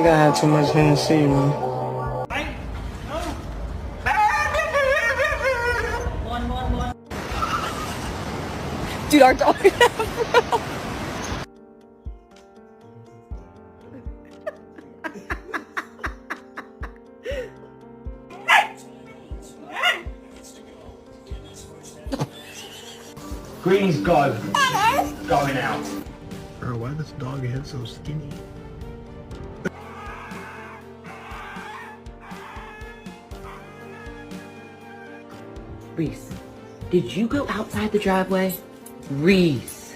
think I had too much Hennessy, man. Dude, our dog. Greens go. Going out. Bro, why this dog head so skinny? Reese, did you go outside the driveway? Reese.